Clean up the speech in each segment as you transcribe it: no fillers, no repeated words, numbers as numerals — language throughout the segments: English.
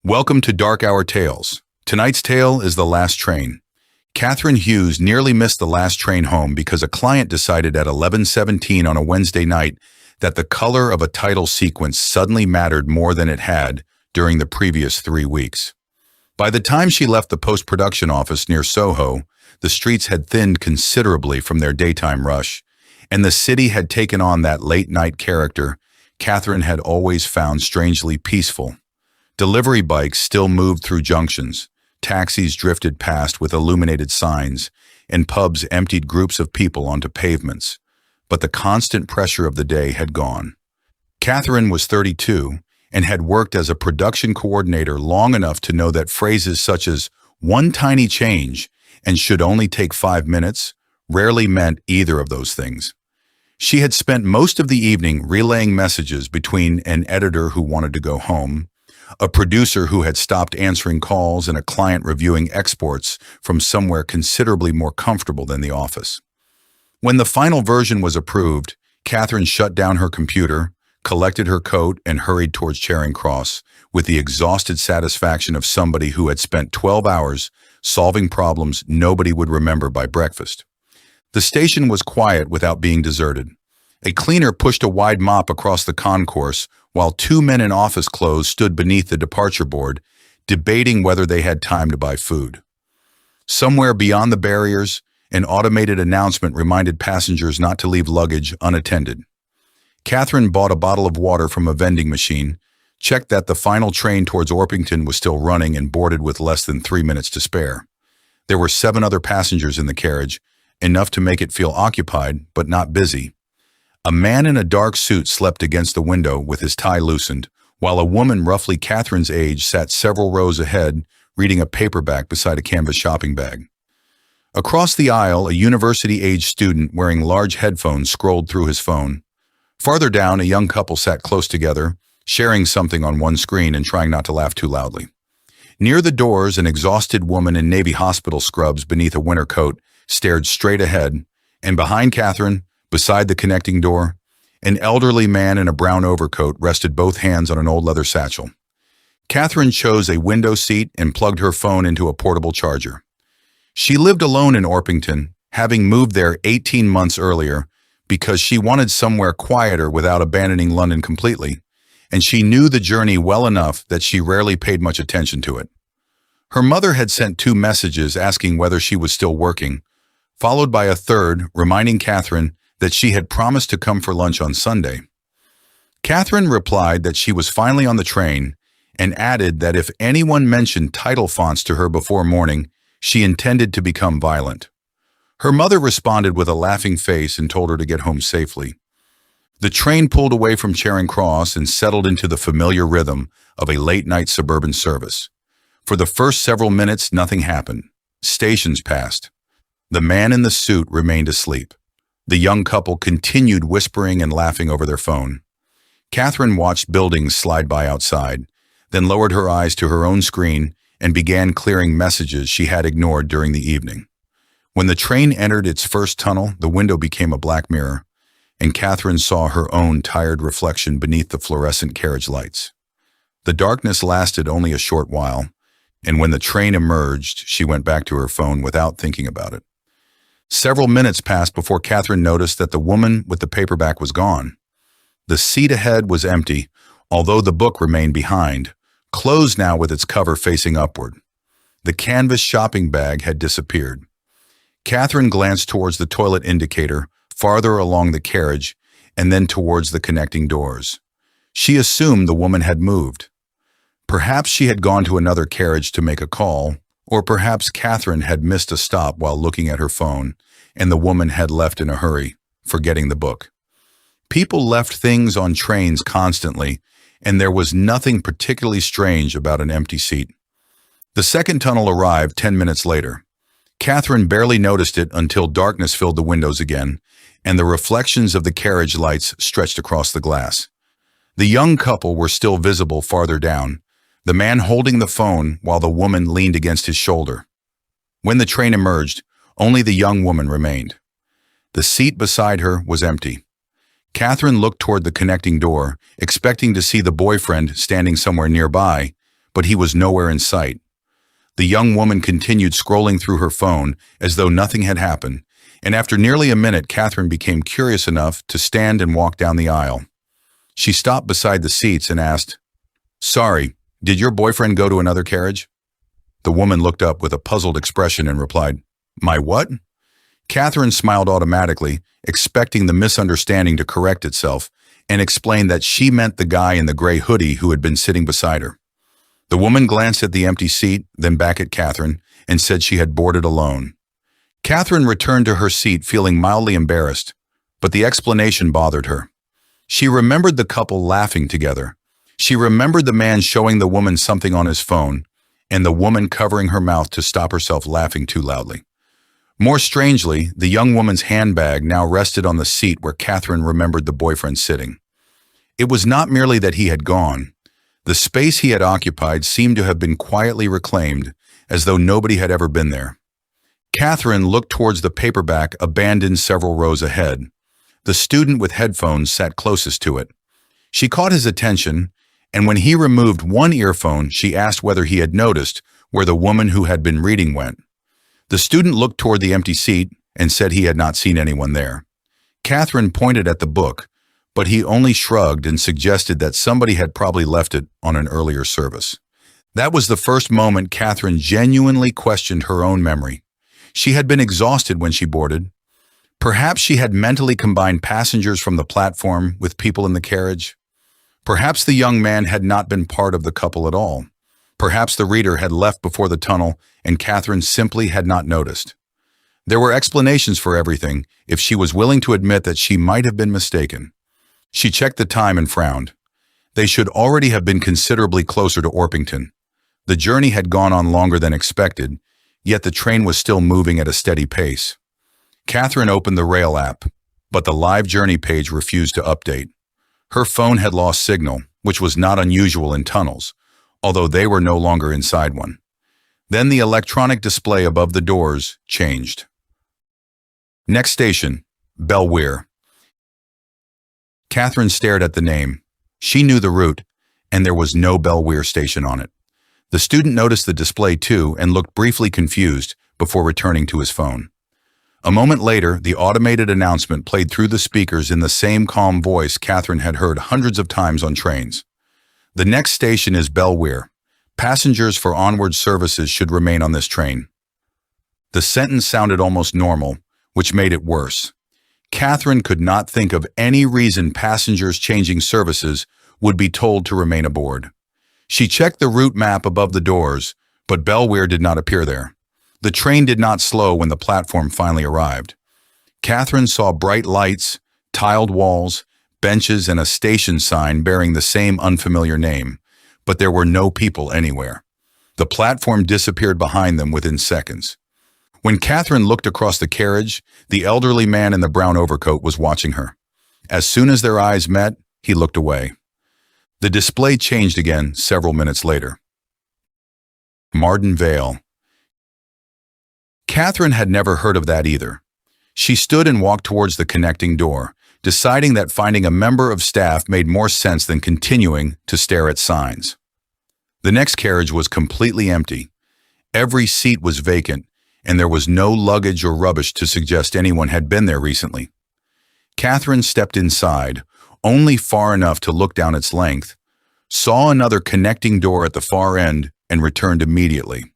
Welcome to Dark Hour Tales. Tonight's tale is The Last Train. Catherine Hughes nearly missed the last train home because a client decided at 11:17 on a Wednesday night that the color of a title sequence suddenly mattered more than it had during the previous 3 weeks. By the time she left the post-production office near Soho, the streets had thinned considerably from their daytime rush, and the city had taken on that late-night character Catherine had always found strangely peaceful. Delivery bikes still moved through junctions, taxis drifted past with illuminated signs, and pubs emptied groups of people onto pavements. But the constant pressure of the day had gone. Catherine was 32 and had worked as a production coordinator long enough to know that phrases such as "one tiny change" and "should only take 5 minutes" rarely meant either of those things. She had spent most of the evening relaying messages between an editor who wanted to go home, a producer who had stopped answering calls, and a client reviewing exports from somewhere considerably more comfortable than the office. When the final version was approved, Catherine shut down her computer, collected her coat, and hurried towards Charing Cross with the exhausted satisfaction of somebody who had spent 12 hours solving problems nobody would remember by breakfast. The station was quiet without being deserted. A cleaner pushed a wide mop across the concourse while 2 men in office clothes stood beneath the departure board, debating whether they had time to buy food. Somewhere beyond the barriers, an automated announcement reminded passengers not to leave luggage unattended. Catherine bought a bottle of water from a vending machine, checked that the final train towards Orpington was still running, and boarded with less than 3 minutes to spare. There were 7 other passengers in the carriage, enough to make it feel occupied, but not busy. A man in a dark suit slept against the window with his tie loosened, while a woman roughly Catherine's age sat several rows ahead, reading a paperback beside a canvas shopping bag. Across the aisle, a university-age student wearing large headphones scrolled through his phone. Farther down, a young couple sat close together, sharing something on one screen and trying not to laugh too loudly. Near the doors, an exhausted woman in Navy hospital scrubs beneath a winter coat stared straight ahead, and behind Catherine, beside the connecting door, an elderly man in a brown overcoat rested both hands on an old leather satchel. Catherine chose a window seat and plugged her phone into a portable charger. She lived alone in Orpington, having moved there 18 months earlier because she wanted somewhere quieter without abandoning London completely, and she knew the journey well enough that she rarely paid much attention to it. Her mother had sent 2 messages asking whether she was still working, followed by a third reminding Catherine that she had promised to come for lunch on Sunday. Catherine replied that she was finally on the train and added that if anyone mentioned title fonts to her before morning, she intended to become violent. Her mother responded with a laughing face and told her to get home safely. The train pulled away from Charing Cross and settled into the familiar rhythm of a late-night suburban service. For the first several minutes, nothing happened. Stations passed. The man in the suit remained asleep. The young couple continued whispering and laughing over their phone. Catherine watched buildings slide by outside, then lowered her eyes to her own screen and began clearing messages she had ignored during the evening. When the train entered its first tunnel, the window became a black mirror, and Catherine saw her own tired reflection beneath the fluorescent carriage lights. The darkness lasted only a short while, and when the train emerged, she went back to her phone without thinking about it. Several minutes passed before Catherine noticed that the woman with the paperback was gone. The seat ahead was empty, although the book remained behind, closed now with its cover facing upward. The canvas shopping bag had disappeared. Catherine glanced towards the toilet indicator, farther along the carriage, and then towards the connecting doors. She assumed the woman had moved. Perhaps she had gone to another carriage to make a call, or perhaps Catherine had missed a stop while looking at her phone, and the woman had left in a hurry, forgetting the book. People left things on trains constantly, and there was nothing particularly strange about an empty seat. The second tunnel arrived 10 minutes later. Catherine barely noticed it until darkness filled the windows again, and the reflections of the carriage lights stretched across the glass. The young couple were still visible farther down, the man holding the phone while the woman leaned against his shoulder. When the train emerged, only the young woman remained. The seat beside her was empty. Catherine looked toward the connecting door, expecting to see the boyfriend standing somewhere nearby, but he was nowhere in sight. The young woman continued scrolling through her phone as though nothing had happened, and after nearly a minute, Catherine became curious enough to stand and walk down the aisle. She stopped beside the seats and asked, "Sorry, did your boyfriend go to another carriage?" The woman looked up with a puzzled expression and replied, "My what?" Catherine smiled automatically, expecting the misunderstanding to correct itself, and explained that she meant the guy in the gray hoodie who had been sitting beside her. The woman glanced at the empty seat, then back at Catherine, and said she had boarded alone. Catherine returned to her seat feeling mildly embarrassed, but the explanation bothered her. She remembered the couple laughing together. She remembered the man showing the woman something on his phone, and the woman covering her mouth to stop herself laughing too loudly. More strangely, the young woman's handbag now rested on the seat where Catherine remembered the boyfriend sitting. It was not merely that he had gone. The space he had occupied seemed to have been quietly reclaimed, as though nobody had ever been there. Catherine looked towards the paperback abandoned several rows ahead. The student with headphones sat closest to it. She caught his attention, and when he removed one earphone, she asked whether he had noticed where the woman who had been reading went. The student looked toward the empty seat and said he had not seen anyone there. Catherine pointed at the book, but he only shrugged and suggested that somebody had probably left it on an earlier service. That was the first moment Catherine genuinely questioned her own memory. She had been exhausted when she boarded. Perhaps she had mentally combined passengers from the platform with people in the carriage. Perhaps the young man had not been part of the couple at all. Perhaps the reader had left before the tunnel and Catherine simply had not noticed. There were explanations for everything if she was willing to admit that she might have been mistaken. She checked the time and frowned. They should already have been considerably closer to Orpington. The journey had gone on longer than expected, yet the train was still moving at a steady pace. Catherine opened the rail app, but the live journey page refused to update. Her phone had lost signal, which was not unusual in tunnels, although they were no longer inside one. Then the electronic display above the doors changed. Next station, Belweir. Catherine stared at the name. She knew the route, and there was no Belweir station on it. The student noticed the display too and looked briefly confused before returning to his phone. A moment later, the automated announcement played through the speakers in the same calm voice Catherine had heard hundreds of times on trains. The next station is Belweir. Passengers for onward services should remain on this train. The sentence sounded almost normal, which made it worse. Catherine could not think of any reason passengers changing services would be told to remain aboard. She checked the route map above the doors, but Belweir did not appear there. The train did not slow when the platform finally arrived. Catherine saw bright lights, tiled walls, benches, and a station sign bearing the same unfamiliar name, but there were no people anywhere. The platform disappeared behind them within seconds. When Catherine looked across the carriage, the elderly man in the brown overcoat was watching her. As soon as their eyes met, he looked away. The display changed again several minutes later. Marden Vale. Catherine had never heard of that either. She stood and walked towards the connecting door, deciding that finding a member of staff made more sense than continuing to stare at signs. The next carriage was completely empty. Every seat was vacant, and there was no luggage or rubbish to suggest anyone had been there recently. Catherine stepped inside, only far enough to look down its length, saw another connecting door at the far end, and returned immediately.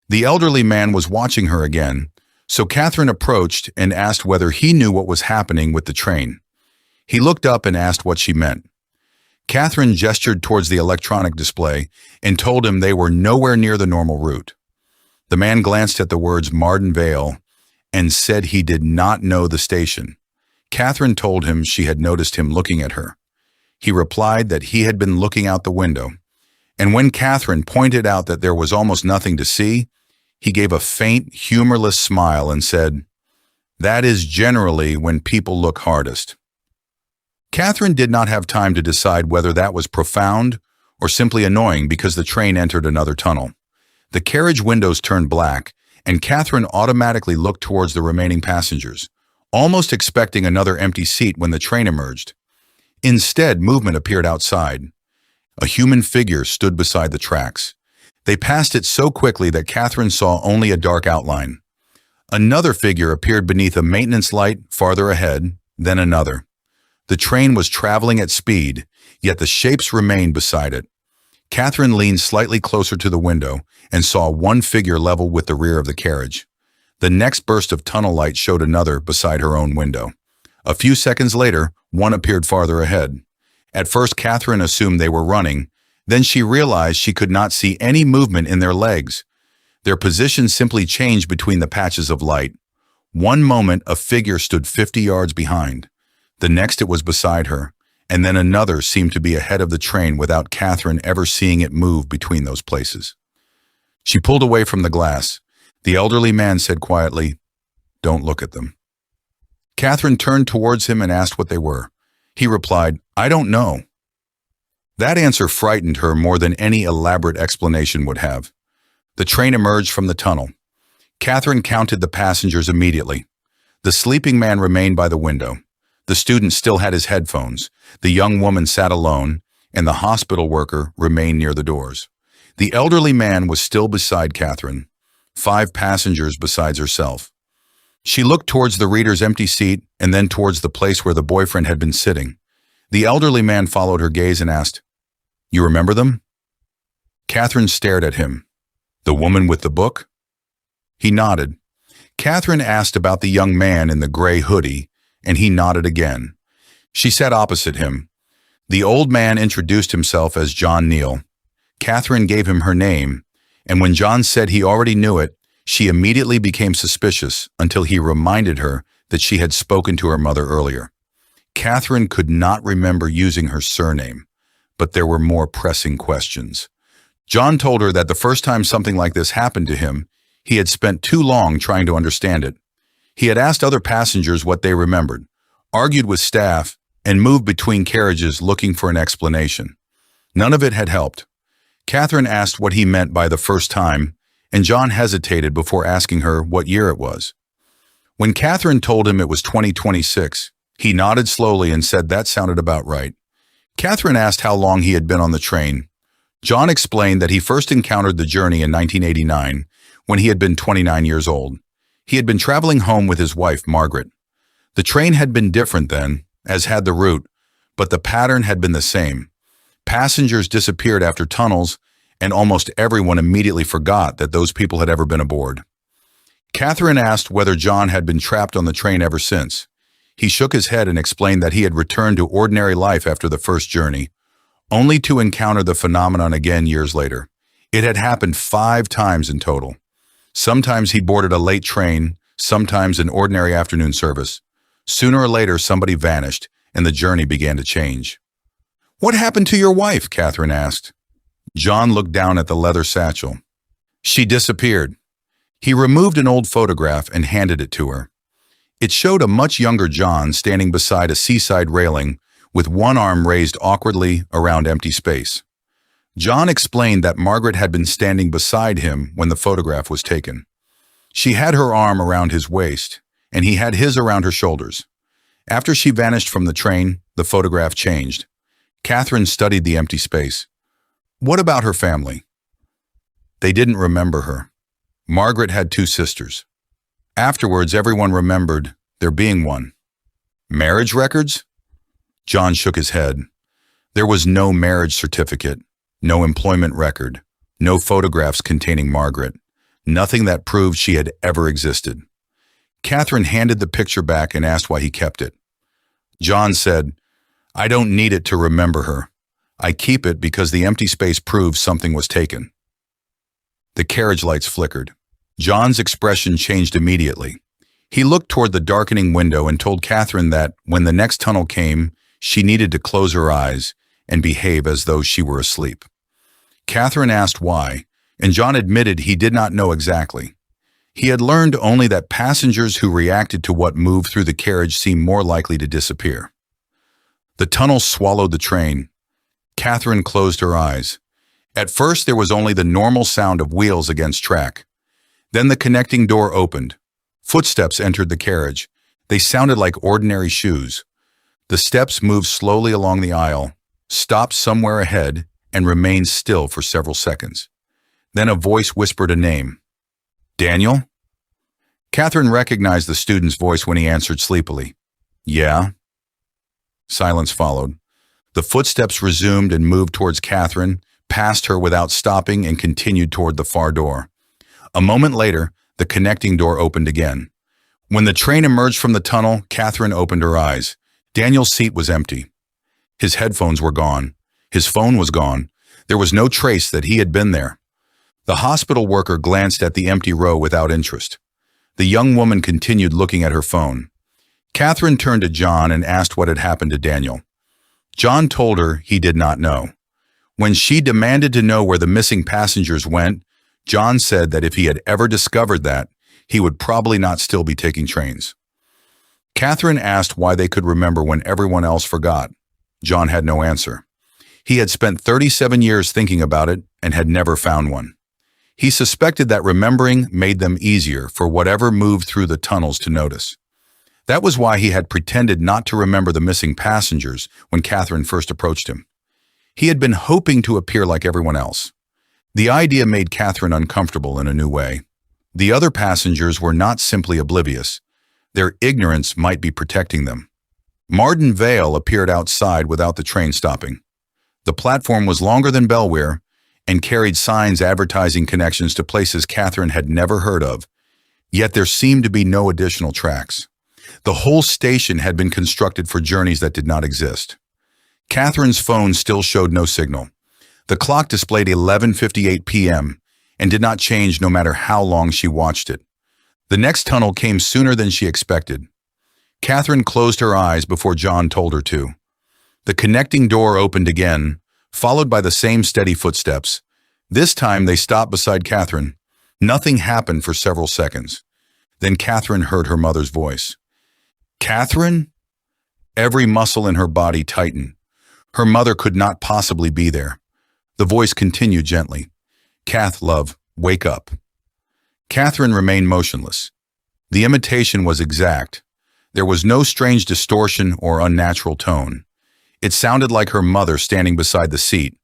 The elderly man was watching her again, so Catherine approached and asked whether he knew what was happening with the train. He looked up and asked what she meant. Catherine gestured towards the electronic display and told him they were nowhere near the normal route. The man glanced at the words Marden Vale and said he did not know the station. Catherine told him she had noticed him looking at her. He replied that he had been looking out the window, and when Catherine pointed out that there was almost nothing to see, he gave a faint, humorless smile and said, "That is generally when people look hardest." Catherine did not have time to decide whether that was profound or simply annoying because the train entered another tunnel. The carriage windows turned black, and Catherine automatically looked towards the remaining passengers, almost expecting another empty seat when the train emerged. Instead, movement appeared outside. A human figure stood beside the tracks. They passed it so quickly that Catherine saw only a dark outline. Another figure appeared beneath a maintenance light farther ahead, then another. The train was traveling at speed, yet the shapes remained beside it. Catherine leaned slightly closer to the window and saw one figure level with the rear of the carriage. The next burst of tunnel light showed another beside her own window. A few seconds later, one appeared farther ahead. At first, Catherine assumed they were running. Then she realized she could not see any movement in their legs. Their position simply changed between the patches of light. One moment, a figure stood 50 yards behind. The next, it was beside her, and then another seemed to be ahead of the train without Catherine ever seeing it move between those places. She pulled away from the glass. The elderly man said quietly, "Don't look at them." Catherine turned towards him and asked what they were. He replied, "I don't know." That answer frightened her more than any elaborate explanation would have. The train emerged from the tunnel. Catherine counted the passengers immediately. The sleeping man remained by the window. The student still had his headphones. The young woman sat alone, and the hospital worker remained near the doors. The elderly man was still beside Catherine, 5 passengers besides herself. She looked towards the reader's empty seat and then towards the place where the boyfriend had been sitting. The elderly man followed her gaze and asked, "You remember them?" Catherine stared at him. "The woman with the book?" He nodded. Catherine asked about the young man in the gray hoodie, and he nodded again. She sat opposite him. The old man introduced himself as John Neal. Catherine gave him her name, and when John said he already knew it, she immediately became suspicious until he reminded her that she had spoken to her mother earlier. Catherine could not remember using her surname, but there were more pressing questions. John told her that the first time something like this happened to him, he had spent too long trying to understand it. He had asked other passengers what they remembered, argued with staff, and moved between carriages looking for an explanation. None of it had helped. Catherine asked what he meant by the first time, and John hesitated before asking her what year it was. When Catherine told him it was 2026, he nodded slowly and said that sounded about right. Catherine asked how long he had been on the train. John explained that he first encountered the journey in 1989 when he had been 29 years old. He had been traveling home with his wife, Margaret. The train had been different then, as had the route, but the pattern had been the same. Passengers disappeared after tunnels, and almost everyone immediately forgot that those people had ever been aboard. Catherine asked whether John had been trapped on the train ever since. He shook his head and explained that he had returned to ordinary life after the first journey, only to encounter the phenomenon again years later. It had happened 5 times in total. Sometimes he boarded a late train, sometimes an ordinary afternoon service. Sooner or later, somebody vanished, and the journey began to change. "What happened to your wife?" Catherine asked. John looked down at the leather satchel. "She disappeared." He removed an old photograph and handed it to her. It showed a much younger John standing beside a seaside railing with one arm raised awkwardly around empty space. John explained that Margaret had been standing beside him when the photograph was taken. She had her arm around his waist, and he had his around her shoulders. After she vanished from the train, the photograph changed. Catherine studied the empty space. "What about her family?" They didn't remember her. Margaret had 2 sisters. Afterwards, everyone remembered there being one. Marriage records? John shook his head. There was no marriage certificate, no employment record, no photographs containing Margaret, nothing that proved she had ever existed. Catherine handed the picture back and asked why he kept it. John said, "I don't need it to remember her. I keep it because the empty space proves something was taken." The carriage lights flickered. John's expression changed immediately. He looked toward the darkening window and told Catherine that when the next tunnel came, she needed to close her eyes and behave as though she were asleep. Catherine asked why, and John admitted he did not know exactly. He had learned only that passengers who reacted to what moved through the carriage seemed more likely to disappear. The tunnel swallowed the train. Catherine closed her eyes. At first, there was only the normal sound of wheels against track. Then the connecting door opened. Footsteps entered the carriage. They sounded like ordinary shoes. The steps moved slowly along the aisle, stopped somewhere ahead, and remained still for several seconds. Then a voice whispered a name. Daniel? Catherine recognized the student's voice when he answered sleepily. Yeah. Silence followed. The footsteps resumed and moved towards Catherine, passed her without stopping, and continued toward the far door. A moment later, the connecting door opened again. When the train emerged from the tunnel, Catherine opened her eyes. Daniel's seat was empty. His headphones were gone. His phone was gone. There was no trace that he had been there. The hospital worker glanced at the empty row without interest. The young woman continued looking at her phone. Catherine turned to John and asked what had happened to Daniel. John told her he did not know. When she demanded to know where the missing passengers went, John said that if he had ever discovered that, he would probably not still be taking trains. Catherine asked why they could remember when everyone else forgot. John had no answer. He had spent 37 years thinking about it and had never found one. He suspected that remembering made them easier for whatever moved through the tunnels to notice. That was why he had pretended not to remember the missing passengers when Catherine first approached him. He had been hoping to appear like everyone else. The idea made Catherine uncomfortable in a new way. The other passengers were not simply oblivious. Their ignorance might be protecting them. Marden Vale appeared outside without the train stopping. The platform was longer than Belware and carried signs advertising connections to places Catherine had never heard of, yet there seemed to be no additional tracks. The whole station had been constructed for journeys that did not exist. Catherine's phone still showed no signal. The clock displayed 11:58 p.m. and did not change no matter how long she watched it. The next tunnel came sooner than she expected. Catherine closed her eyes before John told her to. The connecting door opened again, followed by the same steady footsteps. This time they stopped beside Catherine. Nothing happened for several seconds. Then Catherine heard her mother's voice. Catherine? Every muscle in her body tightened. Her mother could not possibly be there. The voice continued gently. Kath, love, wake up. Catherine remained motionless. The imitation was exact. There was no strange distortion or unnatural tone. It sounded like her mother standing beside the seat.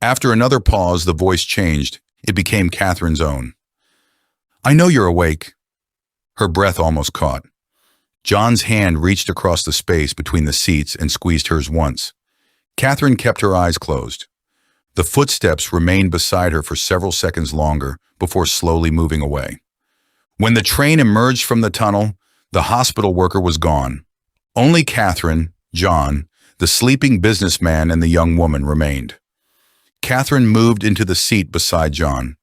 After another pause, the voice changed. It became Catherine's own. I know you're awake. Her breath almost caught. John's hand reached across the space between the seats and squeezed hers once. Catherine kept her eyes closed. The footsteps remained beside her for several seconds longer before slowly moving away. When the train emerged from the tunnel, the hospital worker was gone. Only Catherine, John, the sleeping businessman, and the young woman remained. Catherine moved into the seat beside John.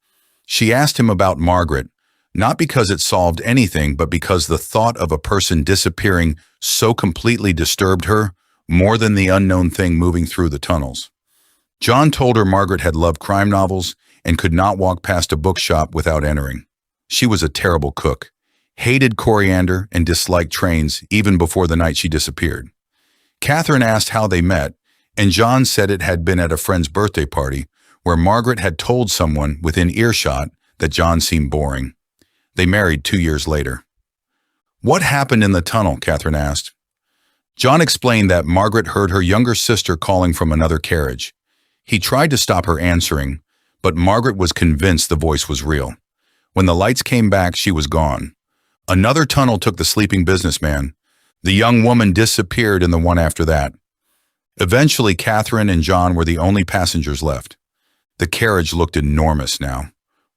She asked him about Margaret, not because it solved anything, but because the thought of a person disappearing so completely disturbed her, more than the unknown thing moving through the tunnels. John told her Margaret had loved crime novels and could not walk past a bookshop without entering. She was a terrible cook, hated coriander, and disliked trains even before the night she disappeared. Catherine asked how they met, and John said it had been at a friend's birthday party where Margaret had told someone within earshot that John seemed boring. They married 2 years later. What happened in the tunnel? Catherine asked. John explained that Margaret heard her younger sister calling from another carriage. He tried to stop her answering, but Margaret was convinced the voice was real. When the lights came back, she was gone. Another tunnel took the sleeping businessman. The young woman disappeared in the one after that. Eventually, Catherine and John were the only passengers left. The carriage looked enormous now.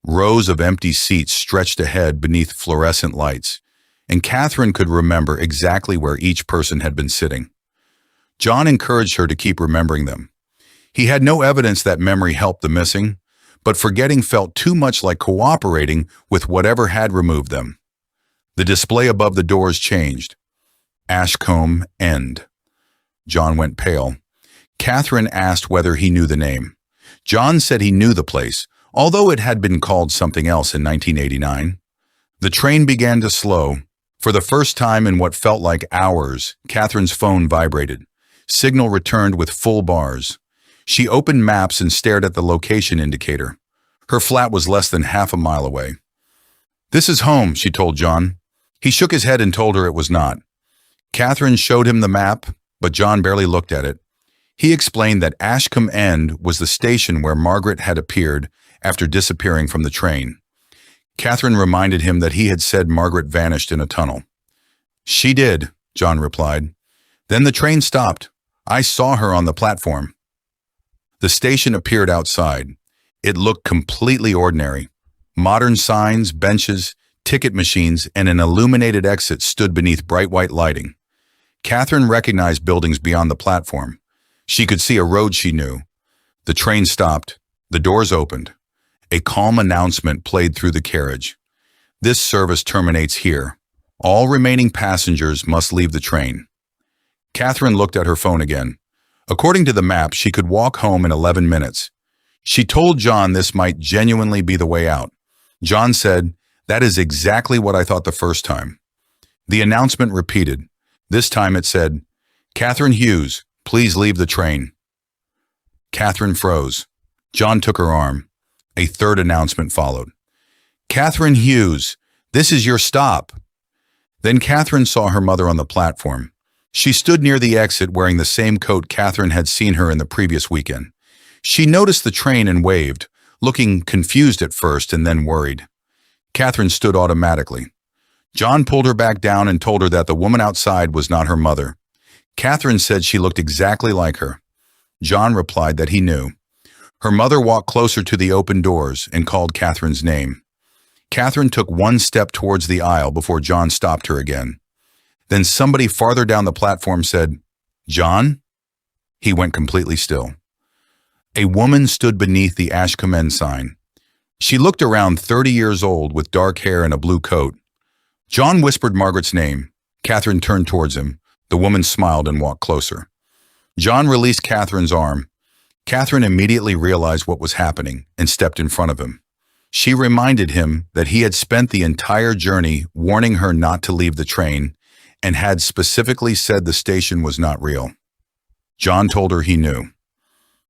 Rows of empty seats stretched ahead beneath fluorescent lights, and Catherine could remember exactly where each person had been sitting. John encouraged her to keep remembering them. He had no evidence that memory helped the missing, but forgetting felt too much like cooperating with whatever had removed them. The display above the doors changed. Ashcombe End. John went pale. Catherine asked whether he knew the name. John said he knew the place, although it had been called something else in 1989. The train began to slow. For the first time in what felt like hours, Catherine's phone vibrated. Signal returned with full bars. She opened maps and stared at the location indicator. Her flat was less than half a mile away. This is home, she told John. He shook his head and told her it was not. Catherine showed him the map, but John barely looked at it. He explained that Ashcombe End was the station where Margaret had appeared after disappearing from the train. Catherine reminded him that he had said Margaret vanished in a tunnel. "She did," John replied. "Then the train stopped. I saw her on the platform." The station appeared outside. It looked completely ordinary. Modern signs, benches, ticket machines, and an illuminated exit stood beneath bright white lighting. Catherine recognized buildings beyond the platform. She could see a road she knew. The train stopped. The doors opened. A calm announcement played through the carriage. "This service terminates here. All remaining passengers must leave the train." Catherine looked at her phone again. According to the map, she could walk home in 11 minutes. She told John this might genuinely be the way out. John said, "That is exactly what I thought the first time." The announcement repeated. This time it said, "Catherine Hughes, please leave the train." Catherine froze. John took her arm. A third announcement followed. "Catherine Hughes, this is your stop." Then Catherine saw her mother on the platform. She stood near the exit wearing the same coat Catherine had seen her in the previous weekend. She noticed the train and waved, looking confused at first and then worried. Catherine stood automatically. John pulled her back down and told her that the woman outside was not her mother. Catherine said she looked exactly like her. John replied that he knew. Her mother walked closer to the open doors and called Catherine's name. Catherine took one step towards the aisle before John stopped her again. Then somebody farther down the platform said, "John?" He went completely still. A woman stood beneath the Ashcombe End sign. She looked around 30 years old with dark hair and a blue coat. John whispered Margaret's name. Catherine turned towards him. The woman smiled and walked closer. John released Catherine's arm. Catherine immediately realized what was happening and stepped in front of him. She reminded him that he had spent the entire journey warning her not to leave the train and had specifically said the station was not real. John told her he knew.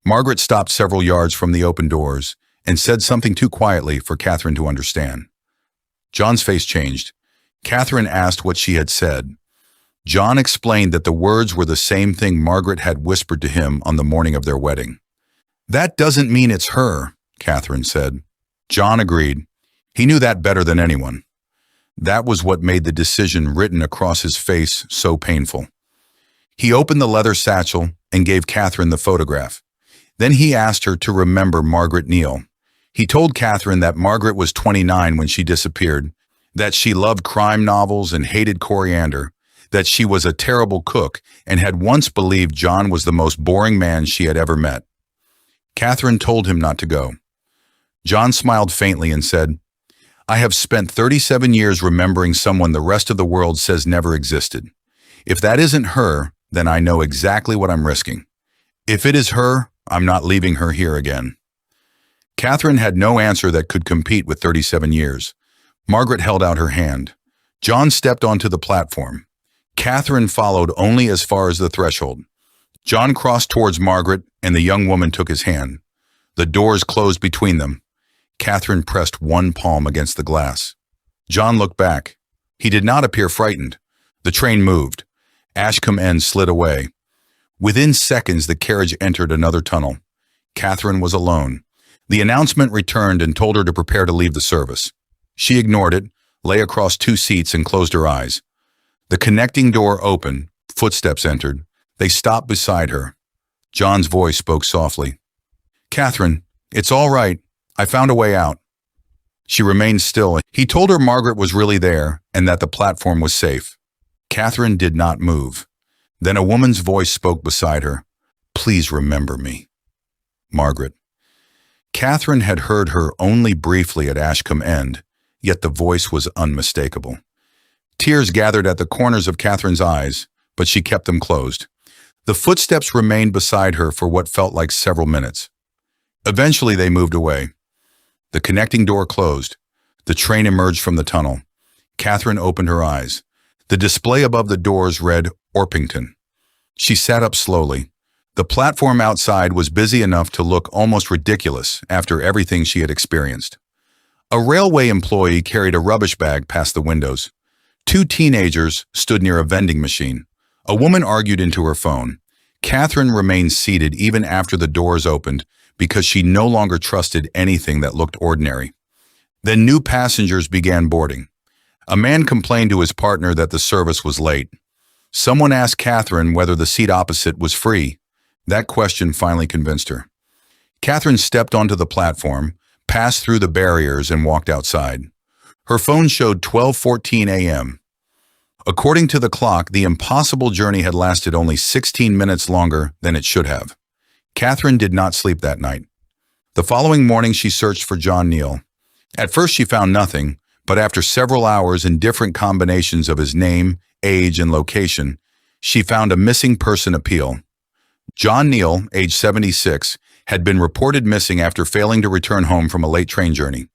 Margaret stopped several yards from the open doors and said something too quietly for Catherine to understand. John's face changed. Catherine asked what she had said. John explained that the words were the same thing Margaret had whispered to him on the morning of their wedding. "That doesn't mean it's her," Catherine said. John agreed. He knew that better than anyone. That was what made the decision written across his face so painful. He opened the leather satchel and gave Catherine the photograph. Then he asked her to remember Margaret Neal. He told Catherine that Margaret was 29 when she disappeared, that she loved crime novels and hated coriander, that she was a terrible cook and had once believed John was the most boring man she had ever met. Catherine told him not to go. John smiled faintly and said, "I have spent 37 years remembering someone the rest of the world says never existed. If that isn't her, then I know exactly what I'm risking. If it is her, I'm not leaving her here again." Catherine had no answer that could compete with 37 years. Margaret held out her hand. John stepped onto the platform. Catherine followed only as far as the threshold. John crossed towards Margaret, and the young woman took his hand. The doors closed between them. Catherine pressed one palm against the glass. John looked back. He did not appear frightened. The train moved. Ashcombe End slid away. Within seconds, the carriage entered another tunnel. Catherine was alone. The announcement returned and told her to prepare to leave the service. She ignored it, lay across two seats, and closed her eyes. The connecting door opened. Footsteps entered. They stopped beside her. John's voice spoke softly. "Catherine, it's all right. I found a way out." She remained still. He told her Margaret was really there and that the platform was safe. Catherine did not move. Then a woman's voice spoke beside her. "Please remember me." Margaret. Catherine had heard her only briefly at Ashcombe End, yet the voice was unmistakable. Tears gathered at the corners of Catherine's eyes, but she kept them closed. The footsteps remained beside her for what felt like several minutes. Eventually they moved away. The connecting door closed. The train emerged from the tunnel. Catherine opened her eyes. The display above the doors read Orpington. She sat up slowly. The platform outside was busy enough to look almost ridiculous after everything she had experienced. A railway employee carried a rubbish bag past the windows. Two teenagers stood near a vending machine. A woman argued into her phone. Catherine remained seated even after the doors opened because she no longer trusted anything that looked ordinary. Then new passengers began boarding. A man complained to his partner that the service was late. Someone asked Catherine whether the seat opposite was free. That question finally convinced her. Catherine stepped onto the platform, passed through the barriers, and walked outside. Her phone showed 12:14 a.m. According to the clock, the impossible journey had lasted only 16 minutes longer than it should have. Catherine did not sleep that night. The following morning, she searched for John Neal. At first, she found nothing, but after several hours and different combinations of his name, age, and location, she found a missing person appeal. John Neal, age 76, had been reported missing after failing to return home from a late train journey.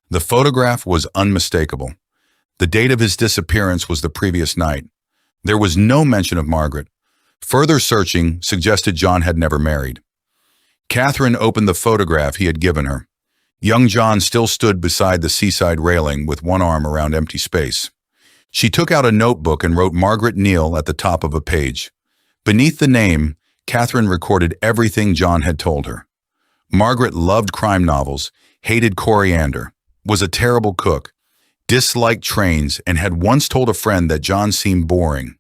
The photograph was unmistakable. The date of his disappearance was the previous night. There was no mention of Margaret. Further searching suggested John had never married. Catherine opened the photograph he had given her. Young John still stood beside the seaside railing with one arm around empty space. She took out a notebook and wrote Margaret Neal at the top of a page. Beneath the name, Catherine recorded everything John had told her. Margaret loved crime novels, hated coriander, was a terrible cook, disliked trains, and had once told a friend that John seemed boring.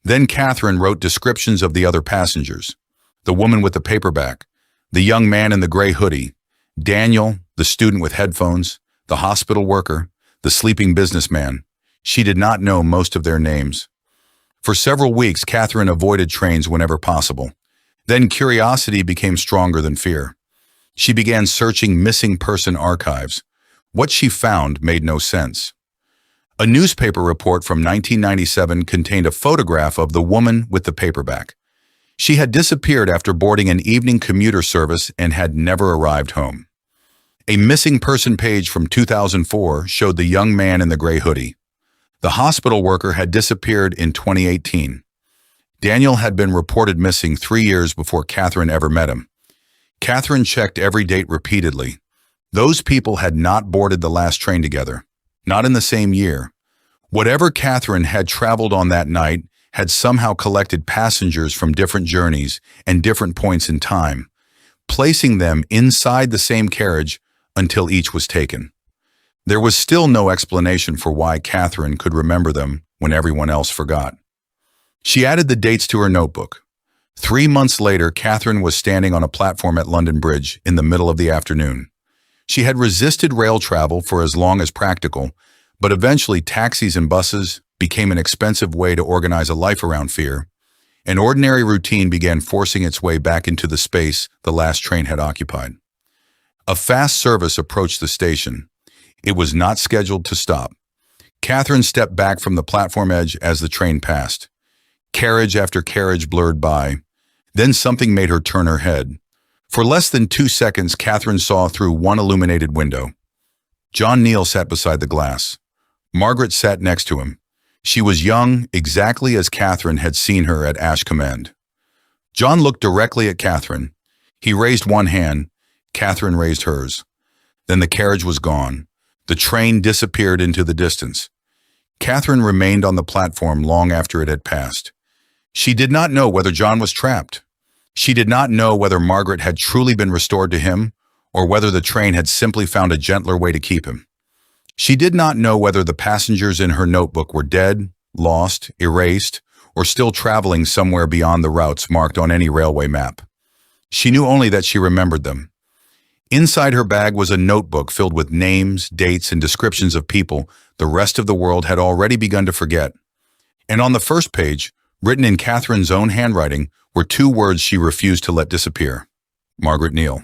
Then Catherine wrote descriptions of the other passengers: the woman with the paperback, the young man in the gray hoodie, Daniel, the student with headphones, the hospital worker, the sleeping businessman. She did not know most of their names. For several weeks, Catherine avoided trains whenever possible. Then curiosity became stronger than fear. She began searching missing person archives. What she found made no sense. A newspaper report from 1997 contained a photograph of the woman with the paperback. She had disappeared after boarding an evening commuter service and had never arrived home. A missing person page from 2004 showed the young man in the gray hoodie. The hospital worker had disappeared in 2018. Daniel had been reported missing 3 years before Catherine ever met him. Catherine checked every date repeatedly. Those people had not boarded the last train together, not in the same year. Whatever Catherine had traveled on that night had somehow collected passengers from different journeys and different points in time, placing them inside the same carriage until each was taken. There was still no explanation for why Catherine could remember them when everyone else forgot. She added the dates to her notebook. 3 months later, Catherine was standing on a platform at London Bridge in the middle of the afternoon. She had resisted rail travel for as long as practical, but eventually taxis and buses became an expensive way to organize a life around fear. An ordinary routine began forcing its way back into the space the last train had occupied. A fast service approached the station. It was not scheduled to stop. Catherine stepped back from the platform edge as the train passed. Carriage after carriage blurred by. Then something made her turn her head. For less than 2 seconds, Catherine saw through one illuminated window. John Neal sat beside the glass. Margaret sat next to him. She was young, exactly as Catherine had seen her at Ashcommand. John looked directly at Catherine. He raised one hand. Catherine raised hers. Then the carriage was gone. The train disappeared into the distance. Catherine remained on the platform long after it had passed. She did not know whether John was trapped. She did not know whether Margaret had truly been restored to him or whether the train had simply found a gentler way to keep him. She did not know whether the passengers in her notebook were dead, lost, erased, or still traveling somewhere beyond the routes marked on any railway map. She knew only that she remembered them. Inside her bag was a notebook filled with names, dates, and descriptions of people the rest of the world had already begun to forget. And on the first page, written in Catherine's own handwriting, were 2 words she refused to let disappear: Margaret Neal.